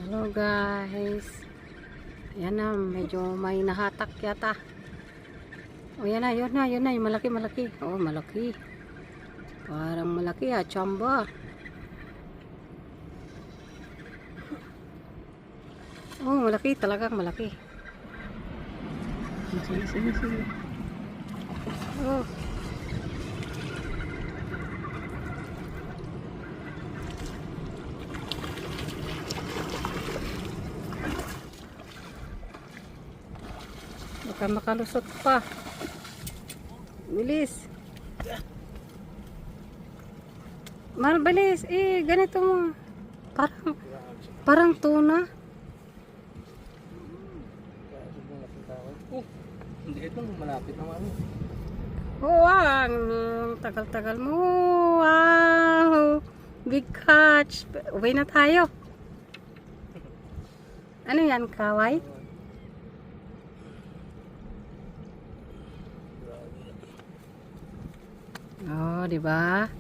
Hello guys. Yan na, medyo may nahatak yata. O yan na, yun na, yung malaki. Oh, malaki. Parang malaki ha, chamba. Oh, malaki, talagang malaki. Sige. Oh. Baka makalusot pa. Bilis. Bilis. Ganito mo. Parang tuna. Hindi ito malapit naman. Ang tagal-tagal mo. Wow. Big catch. Uwi na tayo. Ano yan, kaway? Oh, di ba?